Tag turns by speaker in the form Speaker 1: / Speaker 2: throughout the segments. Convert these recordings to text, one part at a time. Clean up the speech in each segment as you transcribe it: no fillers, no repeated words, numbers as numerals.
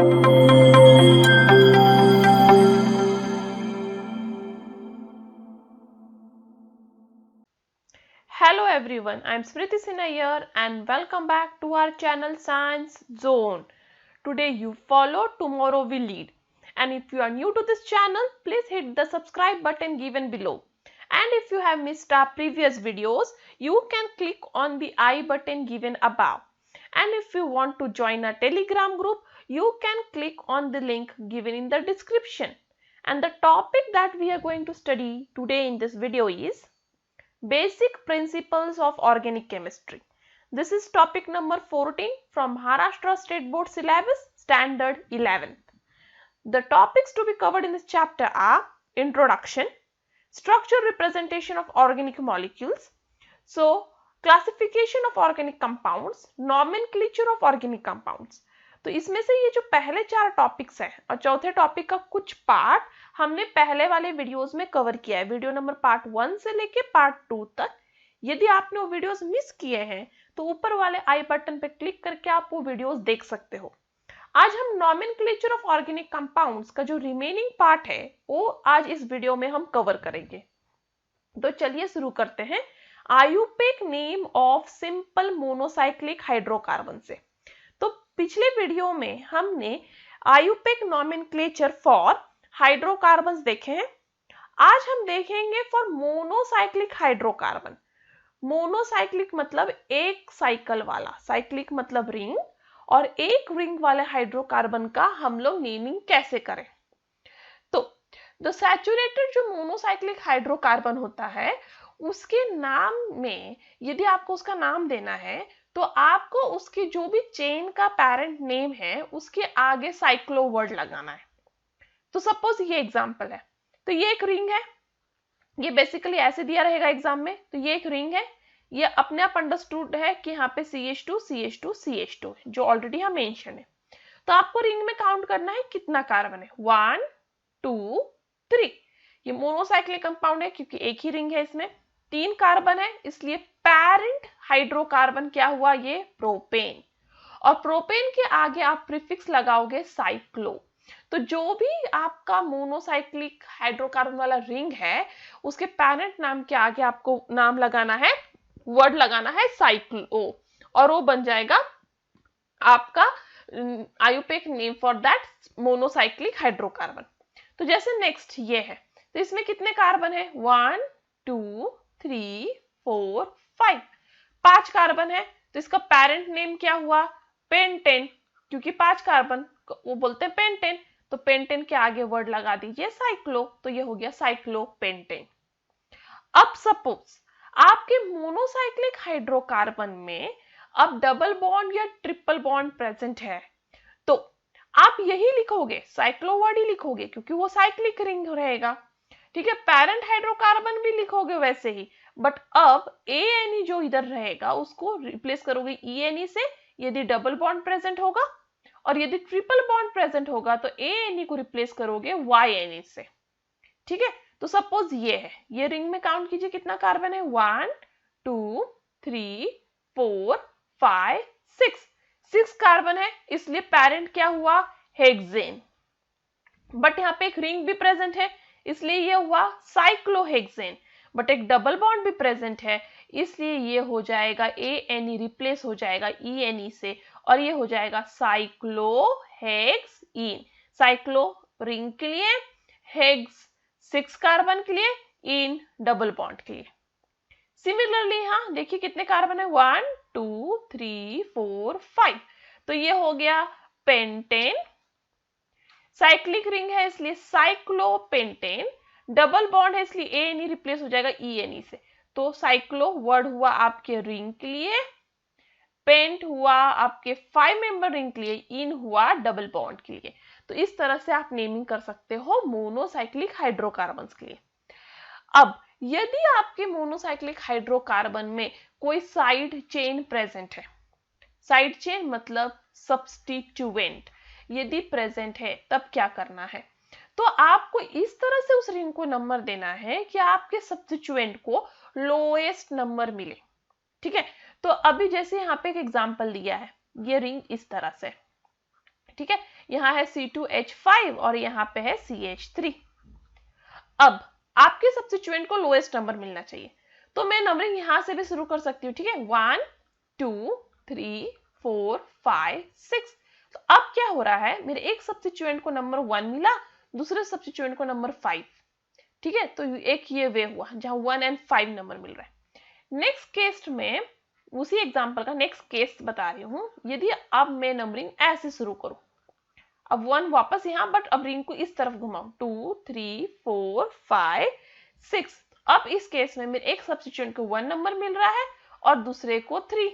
Speaker 1: Hello everyone, I am Smriti Sinha here and welcome back to our channel Science Zone. Today you follow, tomorrow we lead. And if you are new to this channel, please hit the subscribe button given below. And if you have missed our previous videos, you can click on the I button given above. And if you want to join our Telegram group, you can click on the link given in the description. And the topic that we are going to study today in this video is Basic Principles of Organic Chemistry. This is topic number 14 from Maharashtra State Board Syllabus Standard 11th. The topics to be covered in this chapter are Introduction, Structure Representation of Organic Molecules, Classification of Organic Compounds, Nomenclature of Organic Compounds. तो इसमें से ये जो पहले 4 topics हैं और चौथे topic का कुछ पार्ट हमने पहले वाले वीडियोस में कवर किया है, वीडियो नंबर पार्ट 1 से लेके पार्ट 2 तक। यदि आपने वो वीडियोस मिस किए हैं तो ऊपर वाले आई बटन पे क्लिक करके आप वो वीडियोस देख सकते हो। आज हम नॉमेनक्लेचर ऑफ ऑर्गेनिक कंपाउंड्स का जो रिमेनिंग पार्ट है वो आज इस वीडियो में हम कवर करेंगे। तो चलिए शुरू करते हैं IUPAC name of simple monocyclic hydrocarbon से। तो पिछले वीडियो में हमने आयुपेक नॉमेनक्लेचर फॉर हाइड्रोकार्बन्स देखे हैं। आज हम देखेंगे फॉर मोनोसाइक्लिक हाइड्रोकार्बन। मोनोसाइक्लिक मतलब एक साइकिल वाला, साइक्लिक मतलब रिंग, और एक रिंग वाले हाइड्रोकार्बन का हम लोग नेमिंग कैसे करें। तो जो सैचुरेटेड जो मोनोसाइक्लिक हाइड्रोकार्बन होता है उसके नाम में यदि आपको उसका नाम देना है तो आपको उसकी जो भी चेन का पेरेंट नेम है उसके आगे साइक्लो वर्ड लगाना है। तो सपोज ये एग्जांपल है, तो ये एक रिंग है, ये बेसिकली ऐसे दिया रहेगा एग्जाम में। तो ये एक रिंग है, ये अपने आप अंडरस्टूड है कि यहाँ पे CH2 CH2 CH2 जो ऑलरेडी हम मेंशन है। तो आपको रिंग में काउंट करना है कितना कार्बन है, 1 2 3। ये मोनोसाइक्लिक कंपाउंड है क्योंकि एक ही रिंग है, इसमें 3 कार्बन है, इसलिए पेरेंट हाइड्रोकार्बन क्या हुआ, ये प्रोपेन। और प्रोपेन के आगे आप प्रीफिक्स लगाओगे साइक्लो। तो जो भी आपका मोनोसाइक्लिक हाइड्रोकार्बन वाला रिंग है उसके पेरेंट नाम के आगे आपको नाम लगाना है, वर्ड लगाना है साइक्लो, और वो बन जाएगा आपका IUPAC name for that monocyclic hydrocarbon. तो जैसे नेक्स्ट ये है, तो इसमें कितने कार्बन है, 1 2 3 4 5, 5 कार्बन है। तो इसका पेरेंट नेम क्या हुआ, पेंटेन, क्योंकि 5 कार्बन वो बोलते हैं पेंटेन। तो पेंटेन के आगे वर्ड लगा दीजिए साइक्लो, तो ये हो गया साइक्लोपेंटेन। अब सपोज आपके मोनोसाइक्लिक हाइड्रोकार्बन में अब डबल बॉन्ड या ट्रिपल बॉन्ड प्रेजेंट है तो आप यही लिखोगे, साइक्लो वर्ड ही लिखोगे क्योंकि वो साइक्लिक रिंग रहेगा। ठीक है, पेरेंट हाइड्रोकार्बन भी लिखोगे वैसे ही, बट अब ANE जो इधर रहेगा उसको रिप्लेस करोगे ENE से यदि डबल बॉन्ड प्रेजेंट होगा, और यदि ट्रिपल बॉन्ड प्रेजेंट होगा तो ANE को रिप्लेस करोगे YNE से। ठीक है, तो सपोज ये है, ये रिंग में काउंट कीजिए कितना कार्बन है, 1 2 3 4 5 6 कार्बन है, इसलिए पेरेंट क्या हुआ, हेक्सेन। बट यहाँ पे एक रिंग भी प्रेजेंट है इसलिए ये हुआ साइक्लोहेक्सेन, बट एक डबल बॉन्ड भी प्रेजेंट है इसलिए ये हो जाएगा ANE रिप्लेस हो जाएगा ENE से, और ये हो जाएगा साइक्लोहेक्सीन। साइक्लो रिंग के लिए, हेक्स 6 कार्बन के लिए, इन डबल बॉन्ड के लिए। सिमिलरली यहाँ देखिए कितने कार्बन है, 1 2 3 4 5, तो ये हो गया पेंटेन। साइक्लिक रिंग है इसलिए साइक्लोपेंटेन, डबल बॉन्ड है इसलिए ANE रिप्लेस हो जाएगा ENE से। तो साइक्लो वर्ड हुआ आपके रिंग के लिए, पेंट हुआ आपके 5 मेंबर रिंग के लिए, इन हुआ डबल बॉन्ड के लिए। तो इस तरह से आप नेमिंग कर सकते हो मोनोसाइक्लिक हाइड्रोकार्बन्स के लिए। अब यदि आपके मोनोसाइक्लिक हाइड्रोकार्बन में कोई साइड चेन प्रेजेंट है, साइड चेन मतलब सब्स्टिट्यूएंट यदि प्रेजेंट है तब क्या करना है, तो आपको इस तरह से उस रिंग को नंबर देना है कि आपके सब्स्टिट्यूएंट को लोएस्ट नंबर मिले। ठीक है, तो अभी जैसे यहाँ पे एक एग्जांपल दिया है, ये रिंग इस तरह से, ठीक है, यहाँ है C2H5 और यहाँ पे है CH3। अब आपके सब्स्टिट्यूएंट को लोएस्ट नंबर मिलना चाहिए, तो मैं नंबरिंग यहां से भी शुरू कर सकती हूँ, ठीक है, 1 2 3 4 5 6। तो अब क्या हो रहा है, मेरे एक सब्स्टिट्यूएंट को नंबर 1 मिला, दूसरे सब्स्टिट्यूएंट को नंबर 5, ठीक है, तो एक ये वे हुआ जहां 1 और 5 नंबर मिल रहा है। नेक्स्ट केस में उसी एग्जांपल का नेक्स्ट केस बता रही हूं, यदि अब मैं नंबरिंग ऐसे शुरू करूं, अब 1 वापस यहां, बट अब रिंग को इस तरफ घुमाऊं, 2 3 4 5 6। अब इस केस में मेरे एक सब्स्टिट्यूएंट को 1 नंबर मिल रहा है और दूसरे को 3,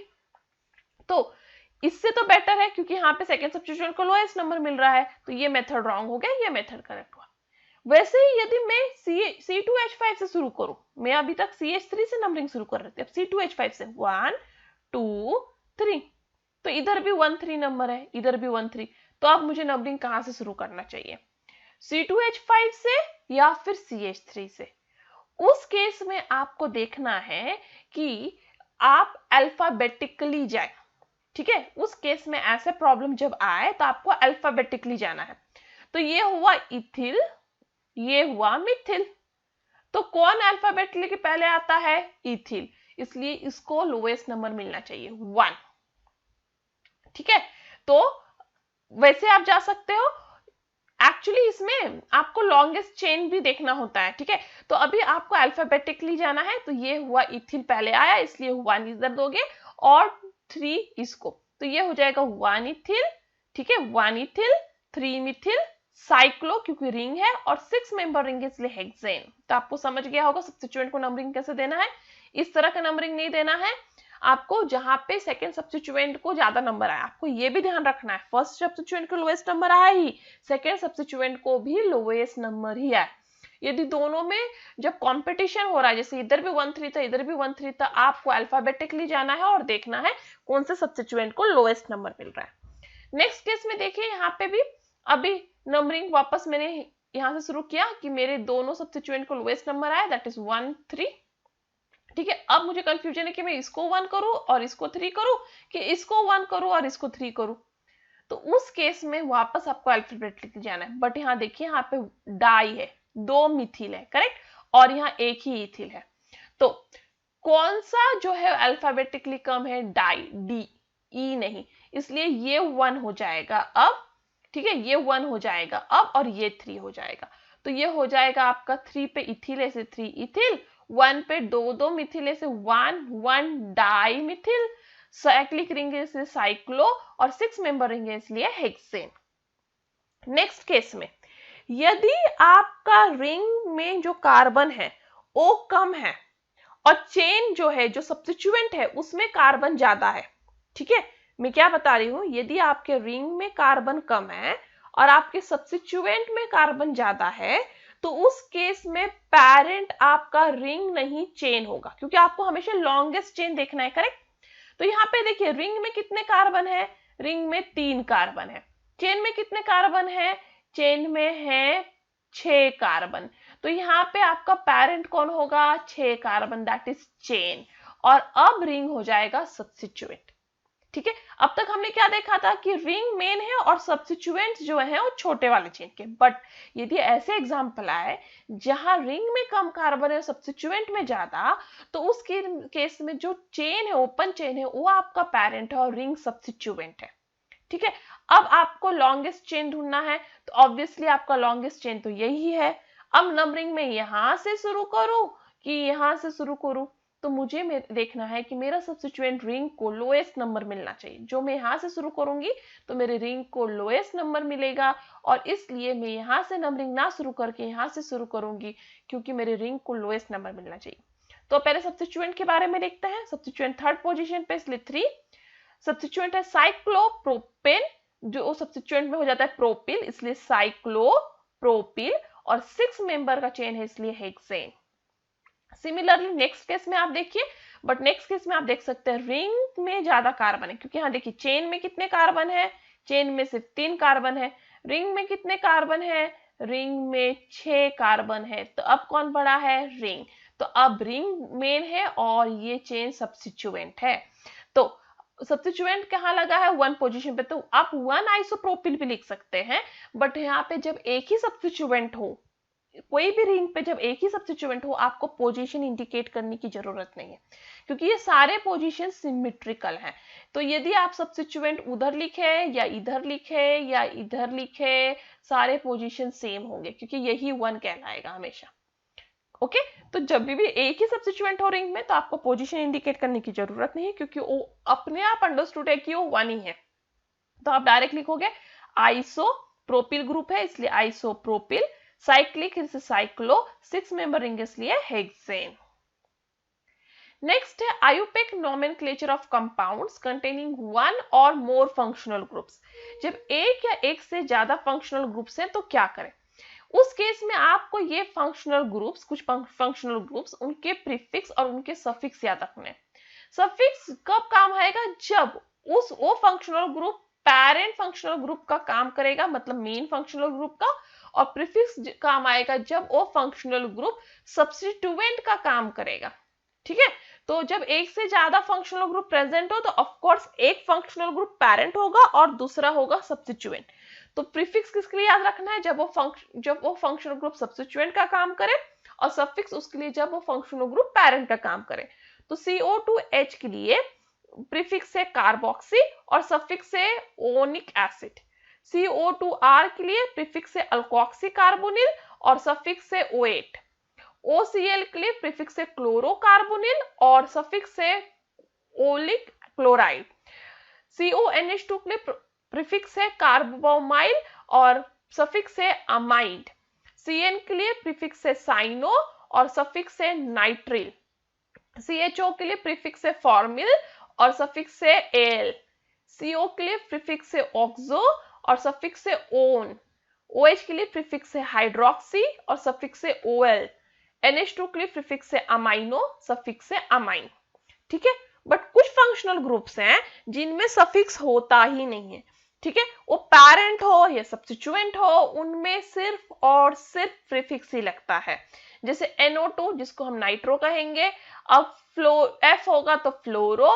Speaker 1: तो इससे तो बेटर है क्योंकि यहाँ पे सेकंड सब्स्टिट्यूएंट को लोएस्ट नंबर मिल रहा है, तो ये मेथड रॉन्ग हो गया, ये मेथड करेक्ट हुआ। वैसे ही यदि मैं C2H5 से शुरू करूं, मैं अभी तक CH3 से नंबरिंग शुरू कर रही थी, अब C2H5 से 1 2 3, तो इधर भी 1 3 नंबर है, इधर भी 1 3, तो अब मुझे नंबरिंग कहां से शुरू करना चाहिए, C2H5 से या फिर CH3 से। उस केस में आपको देखना है कि आप अल्फाबेटिकली जाए, ठीक है, उस केस में ऐसे प्रॉब्लम जब आए तो आपको अल्फाबेटिकली जाना है। तो ये हुआ इथिल, ये हुआ मिथिल, तो कौन अल्फाबेटिकली के पहले आता है, इथिल, इसलिए इसको लोएस्ट नंबर मिलना चाहिए 1, ठीक है। तो वैसे आप जा सकते हो, एक्चुअली इसमें आपको लॉन्गेस्ट चेन भी देखना होता है, ठीक है, तो अभी आपको अल्फाबेटिकली जाना है, तो ये हुआ इथिल पहले आया इसलिए 1 इधर दोगे और 3 इसको, तो ये हो जाएगा 1 इथिल, ठीक है, 1 इथिल 3 मिथिल साइक्लो क्योंकि रिंग है और 6 मेंबर रिंग है इसलिए हेक्सेन। तो आपको समझ गया होगा सब्स्टिट्यूएंट को नंबरिंग कैसे देना है, इस तरह का नंबरिंग नहीं देना है आपको जहां पे सेकंड सब्स्टिट्यूएंट को ज्यादा नंबर आया, आपको ये भी ध्यान रखना है फर्स्ट सब्स्टिट्यूएंट को लोएस्ट नंबर आया ही, सेकंड सब्स्टिट्यूएंट को भी लोएस्ट नंबर ही आया। यदि दोनों में जब कंपटीशन हो रहा है, जैसे इधर भी 1 3 था इधर भी 1 3 था, आपको अल्फाबेटिकली जाना है और देखना है कौन से सब्स्टिट्यूएंट को लोएस्ट नंबर मिल रहा है। नेक्स्ट केस में देखिए, यहाँ पे भी अभी नंबरिंग वापस मैंने यहां से शुरू किया कि मेरे दोनों सब्स्टिट्यूएंट को लोएस्ट नंबर आया, दैट इज 1 3, ठीक है। अब मुझे कंफ्यूजन है कि मैं इसको 1 करूं और इसको 3 करूं कि इसको 1 करूं और इसको 3 करूं, तो उस केस में वापस आपको अल्फाबेटिकली जाना है। बट यहाँ देखिए, यहाँ पे डाई है, 2 मिथिल है, करेक्ट, और यहाँ एक ही इथिल है, तो कौन सा जो है अल्फाबेटिकली कम है, डाई, डी, ई नहीं, इसलिए ये 1 हो जाएगा अब, ठीक है, ये 1 हो जाएगा अब और ये 3 हो जाएगा, तो ये हो जाएगा आपका 3 पे इथिल है 3 इथिल, 1 पे 2 मिथिल से 1 डाई मिथिल, साइक्लिक रिंग है इसलिए साइक्लो और 6 मेंबर रिंग है इसलिए हेक्सेन। नेक्स्ट केस में यदि आपका रिंग में जो कार्बन है वो कम है और चेन जो है जो सब्स्टिट्यूएंट है उसमें कार्बन ज्यादा है, ठीक है, मैं क्या बता रही हूं, यदि आपके रिंग में कार्बन कम है और आपके सब्स्टिट्यूएंट में कार्बन ज्यादा है, तो उस केस में पेरेंट आपका रिंग नहीं चेन होगा, क्योंकि आपको हमेशा लॉन्गेस्ट चेन देखना है, करेक्ट। तो यहाँ पे देखिए रिंग में कितने कार्बन है, रिंग में 3 कार्बन है, चेन में कितने कार्बन है, चेन में है 6 कार्बन, तो यहाँ पे आपका पेरेंट कौन होगा, 6 कार्बन, दैट इज चेन, और अब रिंग हो जाएगा सब्स्टिट्यूएंट, ठीक है। अब तक हमने क्या देखा था कि रिंग मेन है और सब्स्टिट्यूएंट्स जो है वो छोटे वाले चेन के, बट यदि ऐसे एग्जांपल आए जहां रिंग में कम कार्बन है सब्स्टिट्यूएंट में ज्यादा, तो उस केस में जो चेन है, ओपन चेन है, वो आपका पेरेंट है और रिंग सब्स्टिट्यूएंट है, ठीक है। अब आपको लॉन्गेस्ट चेन ढूंढना है, तो ऑब्वियसली आपका लॉन्गेस्ट चेन तो यही है। अब नंबरिंग में यहां से शुरू करूं कि यहां से शुरू करूं, तो मुझे देखना है कि मेरा सब्स्टिट्यूएंट रिंग को लोएस्ट नंबर मिलना चाहिए, जो मैं यहां से शुरू करूंगी तो मेरे रिंग को लोएस्ट नंबर मिलेगा, और इसलिए मैं यहां से नंबरिंग ना शुरू करके यहां से शुरू करूंगी क्योंकि मेरे रिंग को लोएस्ट नंबर मिलना चाहिए। तो पहले सब्स्टिट्यूएंट के बारे में देखते हैं। सब्स्टिट्यूएंट थर्ड पोजीशन पे इसलिए 3, सब्स्टिट्यूएंट है साइक्लोप्रोपेन, जो सब्स्टिट्यूएंट में हो जाता है प्रोपिल इसलिए साइक्लोप्रोपिल, और 6 मेंबर का चेन है इसलिए हेक्सेन। सिमिलरली नेक्स्ट केस में आप देखिए, बट नेक्स्ट केस में आप देख सकते हैं रिंग में ज्यादा कार्बन है, क्योंकि यहाँ देखिए चेन में कितने कार्बन है, चेन में सिर्फ 3 कार्बन है, रिंग में कितने कार्बन है, रिंग में 6 कार्बन है, तो अब कौन बड़ा है, रिंग, तो अब रिंग मेन है और ये चेन सब्स्टिट्यूएंट है। तो सब्स्टिट्यूएंट कहाँ लगा है, 1 पोजीशन पे, तो आप 1 आइसोप्रोपिल भी लिख सकते हैं। बट यहाँ पे जब एक ही सब्स्टिट्यूएंट हो, कोई भी रिंग पे जब एक ही सब्स्टिट्यूएंट हो, आपको पोजीशन इंडिकेट करने की जरूरत नहीं है, क्योंकि ये सारे पोजीशन सिमेट्रिकल हैं। तो यदि आप सब्स्टिट्यूएंट उधर लिखे या इधर लिखे या इधर लिखे, सारे पोजीशन सेम होंगे, क्योंकि यही 1 कहलाएगा हमेशा। ओके, तो जब भी एक ही सब्स्टिट्यूएंट हो रिंग में, तो आपको पोजीशन इंडिकेट करने की जरूरत नहीं है, क्योंकि वो अपने आप अंडरस्टूड है कि वो 1 ही है। तो आप डायरेक्ट लिखोगे आइसोप्रोपिल ग्रुप है इसलिए आइसोप्रोपिल, साइक्लिक इसलिए साइक्लो, 6 मेंबर रिंग इसलिए हेक्सेन। नेक्स्ट है IUPAC nomenclature of compounds containing 1 और मोर फंक्शनल ग्रुप्स। जब एक या एक से ज्यादा फंक्शनल ग्रुप्स हैं तो क्या करें? उस केस में आपको ये फंक्शनल ग्रुप्स, कुछ फंक्शनल ग्रुप्स, उनके प्रीफिक्स और उनके सफिक्स याद रखने। सफिक्स कब काम आएगा? जब वो functional group parent functional group का काम करेगा, मतलब मेन फंक्शनल ग्रुप का, और प्रीफिक्स काम आएगा जब वो फंक्शनल ग्रुप सब्स्टिट्यूएंट का काम करेगा। ठीक है, तो जब एक से ज्यादा फंक्शनल ग्रुप प्रेजेंट हो तो ऑफ कोर्स एक फंक्शनल ग्रुप पेरेंट होगा और दूसरा होगा सब्स्टिट्यूएंट। तो प्रीफिक्स किसके लिए याद रखना है? जब वो फंक्शनल ग्रुप सब्स्टिट्यूएंट का काम करे, और सफिक्स उसके लिए जब वो फंक्शनल ग्रुप पेरेंट का काम करे। तो CO2H के लिए प्रीफिक्स है कार्बोक्सी और सफिक्स है ओनिक एसिड। CO2R के लिए प्रीफिक्स है अल्कोक्सी कार्बोनिल और सफिक्स है O8। OCl के लिए प्रीफिक्स है क्लोरोकार्बोनिल और सफिक्स है ओलिक क्लोराइड। CONH2 के लिए प्रीफिक्स है कार्बोमाइल और सफिक्स है अमाइड। CN के लिए प्रीफिक्स है साइनो और सफिक्स है नाइट्रिल। CHO के लिए प्रीफिक्स है फॉर्मिल और सफिक्स है एल। CO के लिए प्रीफिक्स है ऑक्सो और सफिक्स है ओन। OH के लिए प्रीफिक्स है हाइड्रोक्सी और सफिक्स है OL। NH2 के लिए प्रीफिक्स है अमाइनो, सफिक्स है अमाइन। ठीक है, बट कुछ फंक्शनल ग्रुप्स हैं जिनमें सफिक्स होता ही नहीं है। ठीक है, वो पेरेंट हो या सब्स्टिट्यूएंट हो, उनमें सिर्फ और सिर्फ प्रीफिक्स ही लगता है। जैसे NO2 जिसको हम नाइट्रो कहेंगे, अब F होगा तो फ्लोरो,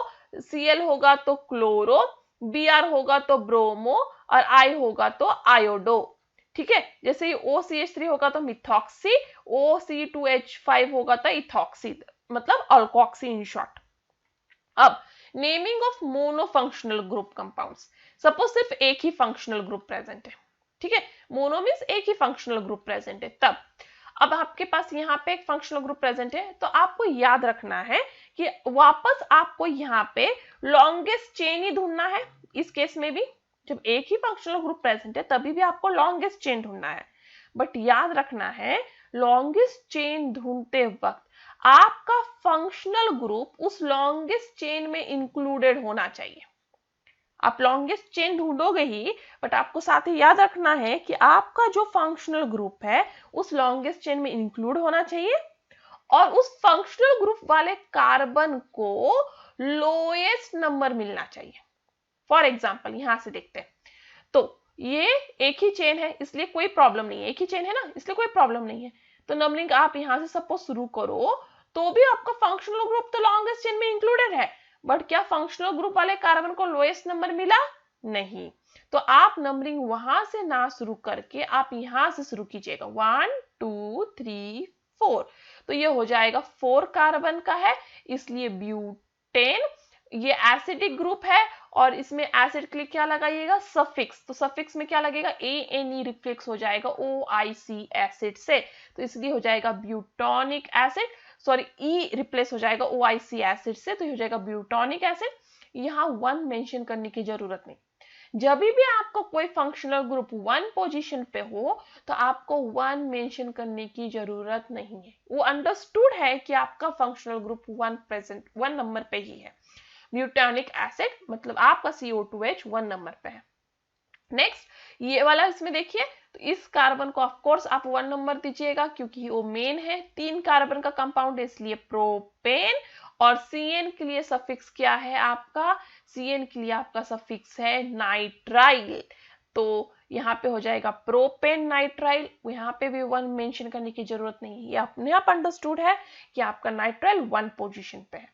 Speaker 1: Cl होगा तो क्लोरो, Br होगा तो ब्रोमो और I होगा तो आयोडो। ठीक है, जैसे ये OCH3 होगा तो मिथॉक्सी, OC2H5 होगा तो इथॉक्सी, मतलब अल्कोक्सी इन शॉर्ट। अब naming of monofunctional group compounds. Suppose सिर्फ एक ही फंक्शनल ग्रुप प्रेजेंट है। ठीक है, मोनो मींस एक ही फंक्शनल ग्रुप प्रेजेंट है। तब अब आपके पास यहाँ पे एक फंक्शनल ग्रुप प्रेजेंट है, तो आपको याद रखना है कि वापस आपको यहाँ पे लॉन्गेस्ट चेन ही ढूंढना है। इस केस में भी जब एक ही फंक्शनल ग्रुप प्रेजेंट है तभी भी आपको लॉन्गेस्ट चेन ढूंढना है। बट याद रखना है, लॉन्गेस्ट चेन ढूंढते वक्त आपका फंक्शनल ग्रुप उस लॉन्गेस्ट चेन में इंक्लूडेड होना चाहिए। आप लॉन्गेस्ट चेन ढूंढोगे ही, बट आपको साथ ही याद रखना है कि आपका जो फंक्शनल ग्रुप है उस लॉन्गेस्ट चेन में इंक्लूड होना चाहिए, और उस फंक्शनल ग्रुप वाले कार्बन को लोएस्ट नंबर मिलना चाहिए। फॉर एग्जाम्पल यहां से देखते हैं, तो ये एक ही चेन है इसलिए कोई प्रॉब्लम नहीं है, एक ही चेन है ना इसलिए कोई प्रॉब्लम नहीं है। तो नंबरिंग आप यहां से सपोज शुरू करो तो भी आपका फंक्शनल ग्रुप तो लॉन्गेस्ट चेन में इंक्लूडेड है, बट क्या फंक्शनल ग्रुप वाले कार्बन को लोएस्ट नंबर मिला? नहीं। तो आप नंबरिंग वहां से ना शुरू करके आप यहां से शुरू कीजिएगा, 1 2 3 4। तो ये हो जाएगा 4 कार्बन का है, इसलिए ब्यूटेन। ये एसिडिक ग्रुप है और इसमें एसिड के लिए क्या लगाइएगा? सफिक्स। तो सफिक्स में क्या लगेगा? ANE रिफ्लेक्स हो जाएगा OIC एसिड से, तो इसलिए हो जाएगा ब्यूटोनिक एसिड। सॉरी, E रिप्लेस हो जाएगा OIC एसिड से, तो हो जाएगा ब्यूटोनिक एसिड। यहाँ 1 मेंशन करने की जरूरत नहीं। जब भी आपको कोई फंक्शनल ग्रुप 1 पोजीशन पे हो तो आपको 1 मेंशन करने की जरूरत नहीं है। वो अंडरस्टूड है कि आपका फंक्शनल ग्रुप 1 नंबर पे ही है। ब्यूटानिक एसिड मतलब आपका CO2H 1 नंबर पे है। नेक्स्ट ये वाला इसमें देखिए, तो इस कार्बन को ऑफ कोर्स आप 1 नंबर दीजिएगा क्योंकि वो मेन है, 3 कार्बन का कंपाउंड है इसलिए प्रोपेन। और CN के लिए सफिक्स क्या है आपका? CN के लिए आपका सफिक्स है नाइट्राइल, तो यहाँ पे हो जाएगा प्रोपेन नाइट्राइल। यहाँ पे भी 1 मेंशन करने की जरूरत नहीं है, ये अपने आप अंडरस्टूड है कि आपका नाइट्राइल 1 पोजीशन पे है।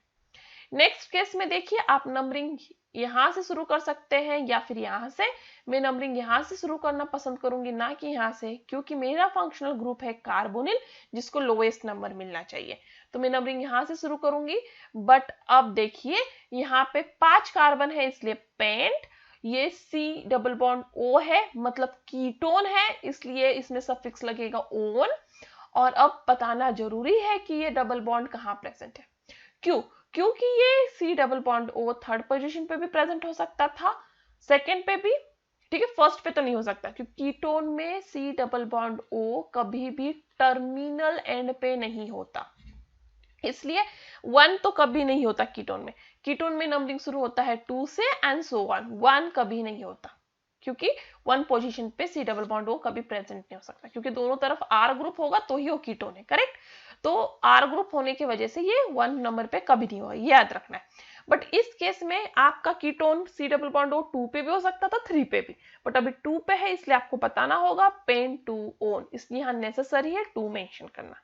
Speaker 1: नेक्स्ट केस में देखिए आप नंबरिंग यहां से शुरू कर सकते हैं या फिर यहां से। मैं नंबरिंग यहां से शुरू करना पसंद करूंगी ना कि यहां से, क्योंकि मेरा फंक्शनल ग्रुप है कार्बोनिल जिसको लोएस्ट नंबर मिलना चाहिए। तो मैं नंबरिंग यहां से शुरू करूंगी। बट अब देखिए यहाँ पे 5 कार्बन है इसलिए पेंट, ये C डबल बॉन्ड O है मतलब कीटोन है, इसलिए इसमें सफिक्स लगेगा ओन। और अब बताना जरूरी है कि ये डबल बॉन्ड कहाँ प्रेजेंट है। क्यों? क्योंकि ये C double bond O third position पे भी प्रेजेंट हो सकता था, सेकंड पे भी, ठीक है, फर्स्ट पे तो नहीं हो सकता क्योंकि कीटोन में C डबल बॉन्ड O कभी भी टर्मिनल एंड पे नहीं होता, इसलिए 1 तो कभी नहीं होता कीटोन में। कीटोन में नंबरिंग शुरू होता है 2 से एंड सो ऑन, 1 कभी नहीं होता क्योंकि 1 पोजीशन पे C डबल बॉन्ड O कभी प्रेजेंट नहीं हो सकता, क्योंकि दोनों तरफ R ग्रुप होगा तो ही वो कीटोन है, करेक्ट। तो R ग्रुप होने की वजह से ये 1 नंबर पे कभी नहीं होगा, ये याद रखना है। बट इस केस में आपका ketone C double bond O 2 पे भी हो सकता था, 3 पे भी, बट अभी 2 पे है इसलिए आपको बताना होगा पेन टू ओन, इसलिए यहाँ नेसेसरी है 2 मेंशन करना।